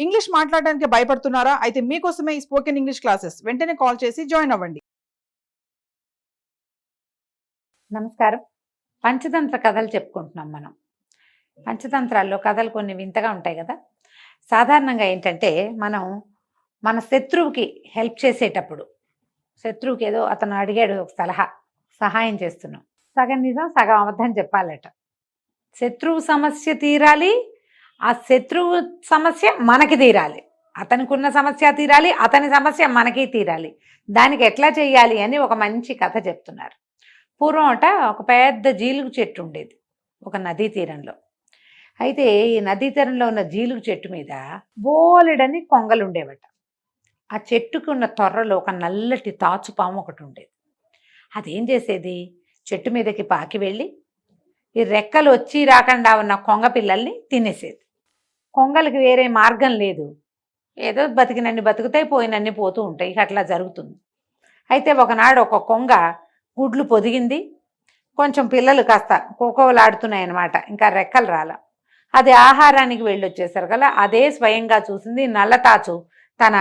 English మాట్లాడడానికి భయపడుతున్నారా? అయితే మీకోసమే ఈ స్పోకెన్ ఇంగ్లీష్ క్లాసెస్. వెంటనే కాల్ చేసి జాయిన్ అవ్వండి. నమస్కారం. పంచతంత్ర కథలు చెప్పుకుంటున్నాం మనం. పంచతంత్రాల్లో కథలు కొన్ని వింతగా ఉంటాయి కదా. సాధారణంగా ఏంటంటే మనం మన శత్రువుకి హెల్ప్ చేసేటప్పుడు, శత్రువుకి ఏదో అతను అడిగాడు సహాయం చేస్తున్నాం, సగం నిజం సగం అబద్ధం చెప్పాలట. శత్రువు సమస్య తీరాలి, ఆ శత్రువు సమస్య మనకి తీరాలి. అతనికి ఉన్న సమస్య తీరాలి, అతని సమస్య మనకి తీరాలి. దానికి ఎట్లా చేయాలి అని ఒక మంచి కథ చెప్తున్నారు. పూర్వం ఒక పెద్ద జీలుగు చెట్టు ఉండేది ఒక నదీ తీరంలో. అయితే ఈ నదీ తీరంలో ఉన్న జీలుగు చెట్టు మీద బోలెడని కొంగలు ఉండేవట. ఆ చెట్టుకు ఉన్న తొర్రలో ఒక నల్లటి తాచుపాము ఒకటి ఉండేది. అదేం చేసేది, చెట్టు మీదకి పాకి వెళ్ళి ఈ రెక్కలు వచ్చి రాకుండా ఉన్న కొంగ పిల్లల్ని తినేసేది. కొంగలకి వేరే మార్గం లేదు, ఏదో బతికినన్ని బతుకుతాయి, పోయినన్ని పోతూ ఉంటాయి. ఇక అట్లా జరుగుతుంది. అయితే ఒకనాడు ఒక కొంగ గుడ్లు పొదిగింది, కొంచెం పిల్లలు కాస్త కోకోలాడుతున్నాయి అన్నమాట, ఇంకా రెక్కలు రాల. అది ఆహారానికి వెళ్ళొచ్చేసారు కదా, అదే స్వయంగా చూసింది నల్లతాచు తన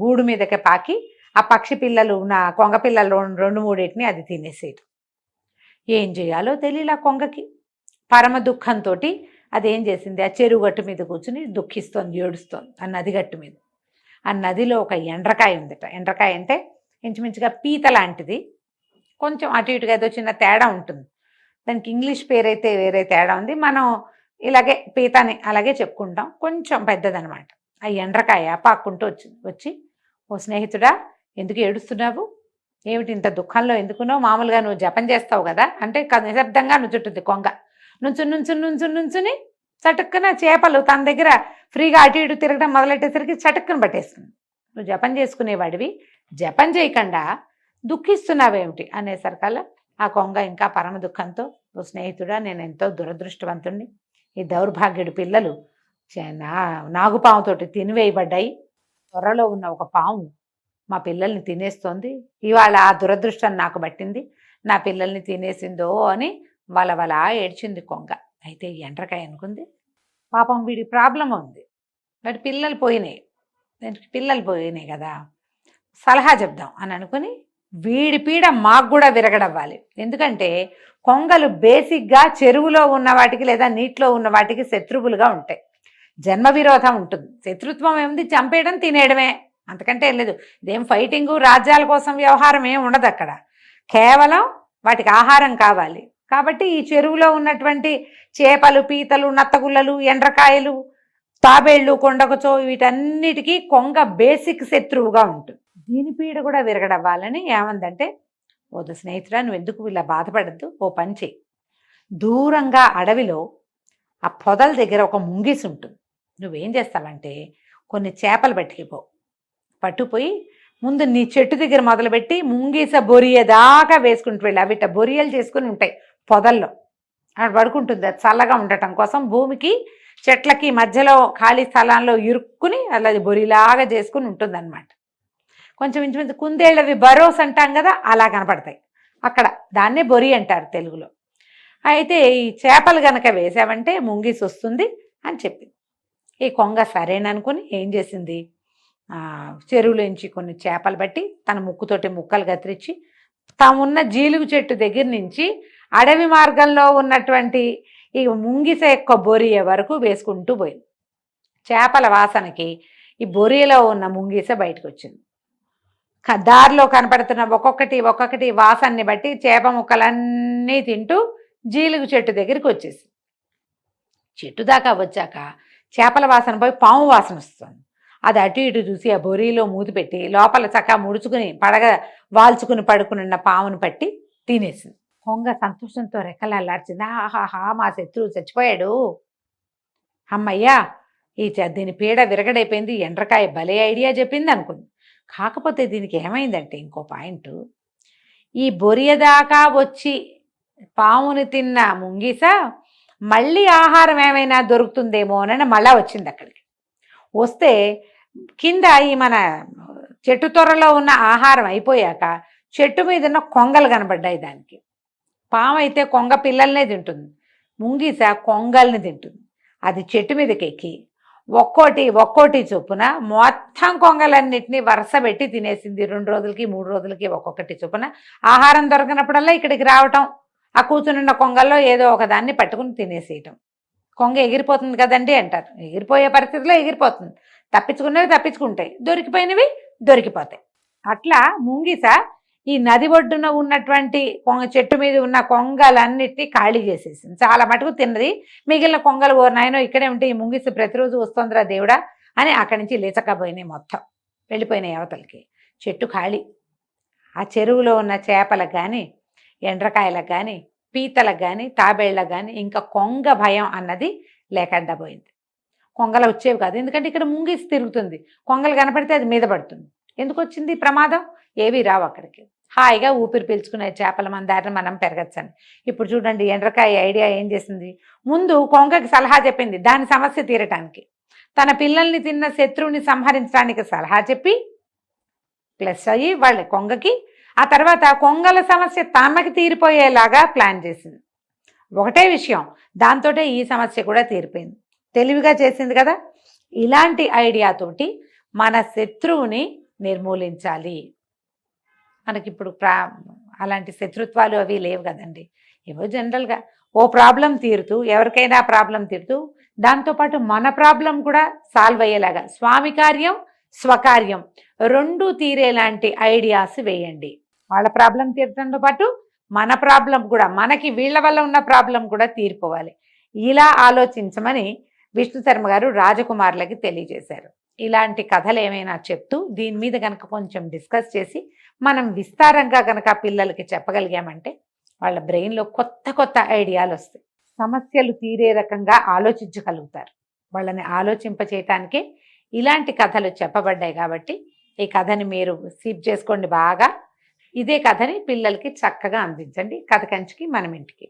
గూడు మీదకి పాకి ఆ పక్షి పిల్లలు నా కొంగ పిల్లలు రెండు మూడింటిని అది తినేసేది. ఏం చేయాలో తెలియలా కొంగకి. పరమ దుఃఖంతో అదేం చేసింది, ఆ చెరువు గట్టు మీద కూర్చుని దుఃఖిస్తోంది, ఏడుస్తోంది. ఆ నది గట్టు మీద, ఆ నదిలో ఒక ఎండ్రకాయ ఉందట. ఎండ్రకాయ అంటే ఇంచుమించుగా పీత లాంటిది, కొంచెం అటు ఇటుగా ఏదో చిన్న తేడా ఉంటుంది. దానికి ఇంగ్లీష్ పేరైతే వేరే తేడా ఉంది, మనం ఇలాగే పీతని అలాగే చెప్పుకుంటాం, కొంచెం పెద్దదనమాట. ఆ ఎండ్రకాయ పాక్కుంటూ వచ్చి ఓ స్నేహితుడా, ఎందుకు ఏడుస్తున్నావు, ఏమిటి ఇంత దుఃఖంలో ఎందుకున్నావు, మామూలుగా నువ్వు జపం చేస్తావు కదా అంటే నిశ్శబ్దంగా నుంచుంటుంది కొంగ. నుంచుని చటుక్కున చేపలు తన దగ్గర ఫ్రీగా అటు ఇటు తిరగడం మొదలెట్టేసరికి చటుక్కున పట్టేస్తుంది. నువ్వు జపం చేసుకునేవాడివి, జపం చేయకుండా దుఃఖిస్తున్నావేమిటి అనేసరికల్లా ఆ కొంగ ఇంకా పరమ దుఃఖంతో, ఓ స్నేహితుడా, నేను ఎంతో దురదృష్టవంతుణ్ణి, ఈ దౌర్భాగ్యుడి పిల్లలు నాగుపాముతోటి తినివేయబడ్డాయి, త్వరలో ఉన్న ఒక పాము మా పిల్లల్ని తినేస్తోంది, ఇవాళ ఆ దురదృష్టం నాకు పట్టింది, నా పిల్లల్ని తినేసిందో అని వలవల ఏడ్చింది కొంగ. అయితే ఎండ్రకాయ అనుకుంది, పాపం వీడి ప్రాబ్లం ఉంది, వాటి పిల్లలు పోయినాయి కదా, సలహా చెప్దాం అని అనుకుని వీడి పీడ మాకు కూడా విరగడవ్వాలి. ఎందుకంటే కొంగలు బేసిక్గా చెరువులో ఉన్న వాటికి లేదా నీటిలో ఉన్న వాటికి శత్రువులుగా ఉంటాయి, జన్మ విరోధం ఉంటుంది. శత్రుత్వం ఏముంది, చంపేయడం తినేయడమే, అంతకంటే లేదు. ఇదేం ఫైటింగు రాజ్యాల కోసం వ్యవహారం ఏమి ఉండదు అక్కడ, కేవలం వాటికి ఆహారం కావాలి. కాబట్టి ఈ చెరువులో ఉన్నటువంటి చేపలు, పీతలు, నత్తగుల్లలు, ఎండ్రకాయలు, తాబేళ్లు, కొండకచో వీటన్నిటికీ కొంగ బేసిక్ శత్రువుగా ఉంటుంది. దీని పీడ కూడా విరగడవ్వాలని ఏమందంటే, ఓ స్నేహితుడా, నువ్వు ఎందుకు ఇలా బాధపడద్దు, ఓ పని చెయ్యి, దూరంగా అడవిలో ఆ పొదల దగ్గర ఒక ముంగిసి ఉంటుంది, నువ్వేం చేస్తావంటే కొన్ని చేపలు పట్టుకుపోయి ముందు నీ చెట్టు దగ్గర మొదలుపెట్టి ముంగీస బొరియదాకా వేసుకుంటూ వెళ్ళి, అవిట బొరియలు చేసుకుని ఉంటాయి పొదల్లో, అక్కడ పడుకుంటుంది. అది చల్లగా ఉండటం కోసం భూమికి చెట్లకి మధ్యలో ఖాళీ స్థలాల్లో ఇరుక్కుని అలా బొరిలాగా చేసుకుని ఉంటుందన్నమాట. కొంచెం ఇంచుమించు కుందేళ్ళవి బరోస్ అంటాం కదా, అలా కనపడతాయి అక్కడ, దాన్నే బొరి అంటారు తెలుగులో. అయితే ఈ చేపలు గనక వేసావంటే ముంగీసి వస్తుంది అని చెప్పింది. ఈ కొంగ సరేననుకుని ఏం చేసింది, చెరువులోంచి కొన్ని చేపలు బట్టి తన ముక్కుతోటి ముక్కలు కత్తిరించి తామున్న జీలుగు చెట్టు దగ్గర నుంచి అడవి మార్గంలో ఉన్నటువంటి ఈ ముంగిస యొక్క బొరియ వరకు వేసుకుంటూ పోయింది. చేపల వాసనకి ఈ బొరియలో ఉన్న ముంగిస బయటకు వచ్చింది. దారిలో కనపడుతున్న ఒక్కొక్కటి వాసనని బట్టి చేప ముక్కలన్నీ తింటూ జీలుగు చెట్టు దగ్గరికి వచ్చేసి, చెట్టు దాకా వచ్చాక చేపల వాసన పోయి పాము వాసన వస్తుంది. అది అటు ఇటు చూసి ఆ బొరిలో మూతి పెట్టి లోపల చక్క ముడుచుకుని వాల్చుకుని పడుకున్న పామును పట్టి తినేసింది. కొంగ సంతోషంతో రెక్కలు అల్లార్చింది. ఆహాహా, మా శత్రువు చచ్చిపోయాడు, అమ్మయ్యా, దీని పీడ విరగడైపోయింది, ఎండ్రకాయ భలే ఐడియా చెప్పింది అనుకుంది. కాకపోతే దీనికి ఏమైందంటే ఇంకో పాయింట్, ఈ బొరియదాకా వచ్చి పాముని తిన్న ముంగిస మళ్ళీ ఆహారం ఏమైనా దొరుకుతుందేమోనని మళ్ళా వచ్చింది అక్కడికి. వస్తే కింద ఈ మన చెట్టు త్వరలో ఉన్న ఆహారం అయిపోయాక చెట్టు మీద ఉన్న కొంగలు కనబడ్డాయి దానికి. పాము అయితే కొంగ పిల్లల్నే తింటుంది, ముంగిస కొంగల్ని తింటుంది. అది చెట్టు మీదకి ఎక్కి ఒక్కోటి చొప్పున మొత్తం కొంగలన్నిటినీ వరుస పెట్టి తినేసింది. 2 రోజులకి 3 రోజులకి ఒక్కొక్కటి చొప్పున. ఆహారం దొరకనప్పుడల్లా ఇక్కడికి రావటం, ఆ కూర్చునున్న కొంగల్లో ఏదో ఒకదాన్ని పట్టుకుని తినేసేయటం. కొంగ ఎగిరిపోతుంది కదండి అంటారు. ఎగిరిపోయే పరిస్థితిలో ఎగిరిపోతుంది. తప్పించుకునేవి తప్పించుకుంటాయి, దొరికిపోయినవి దొరికిపోతాయి. అట్లా ముంగిస ఈ నది ఒడ్డున ఉన్నటువంటి చెట్టు మీద ఉన్న కొంగలన్నిటినీ ఖాళీ చేసేసింది. చాలా మటుకు తిన్నది. మిగిలిన కొంగలు ఓ నాయనో ఇక్కడే ఉంటే ఈ ముంగిస ప్రతిరోజు వస్తుందిరా దేవుడా అని అక్కడి నుంచి లేచకపోయినాయి. మొత్తం వెళ్ళిపోయినాయి అవతలకి. చెట్టు ఖాళీ. ఆ చెరువులో ఉన్న చేపలకు కానీ, ఎండ్రకాయలకు కానీ, పీతలకు కానీ, తాబేళ్లకు కానీ ఇంకా కొంగ భయం అన్నది లేకుండా పోయింది. కొంగలు వచ్చేవి కాదు, ఎందుకంటే ఇక్కడ ముంగిసి తిరుగుతుంది. కొంగలు కనపడితే అది మీద పడుతుంది. ఎందుకు వచ్చింది ప్రమాదం? ఏవి రావు అక్కడికి. హాయిగా ఊపిరి పీల్చుకునే చేపల మందారిని మనం పెరగచ్చని. ఇప్పుడు చూడండి, ఎండ్రకాయ ఐడియా ఏం చేసింది? ముందు కొంగకి సలహా చెప్పింది దాని సమస్య తీరటానికి. తన పిల్లల్ని తిన్న శత్రువుని సంహరించడానికి సలహా చెప్పి ప్లస్ అయ్యి వాళ్ళ కొంగకి, ఆ తర్వాత కొంగల సమస్య తమకి తీరిపోయేలాగా ప్లాన్ చేసింది. ఒకటే విషయం, దాంతో ఈ సమస్య కూడా తీరిపోయింది. తెలివిగా చేసింది కదా. ఇలాంటి ఐడియాతోటి మన శత్రువుని నిర్మూలించాలి. మనకిప్పుడు అలాంటి శత్రుత్వాలు అవి లేవు కదండి. ఏవో జనరల్గా ఓ ప్రాబ్లం తీరుతూ, ఎవరికైనా ప్రాబ్లం తీరుతూ, దాంతోపాటు మన ప్రాబ్లం కూడా సాల్వ్ అయ్యేలాగా స్వామి కార్యం స్వకార్యం రెండూ తీరేలాంటి ఐడియాస్ వేయండి. వాళ్ళ ప్రాబ్లం తీరడంతో పాటు మన ప్రాబ్లం కూడా, మనకి వీళ్ళ వల్ల ఉన్న ప్రాబ్లం కూడా తీరిపోవాలి. ఇలా ఆలోచించమని విష్ణు శర్మ గారు రాజకుమారులకి తెలియజేశారు. ఇలాంటి కథలు ఏమైనా చెప్తూ దీని మీద కనుక కొంచెం డిస్కస్ చేసి మనం విస్తారంగా కనుక పిల్లలకి చెప్పగలిగామంటే వాళ్ళ బ్రెయిన్లో కొత్త ఐడియాలు వస్తాయి. సమస్యలు తీరే రకంగా ఆలోచించగలుగుతారు. వాళ్ళని ఆలోచింపచేయటానికే ఇలాంటి కథలు చెప్పబడ్డాయి. కాబట్టి ఈ కథని మీరు సీప్ చేసుకోండి బాగా. ఇదే కథని పిల్లలకి చక్కగా అందించండి. కథ కంచికి మనం ఇంటికి.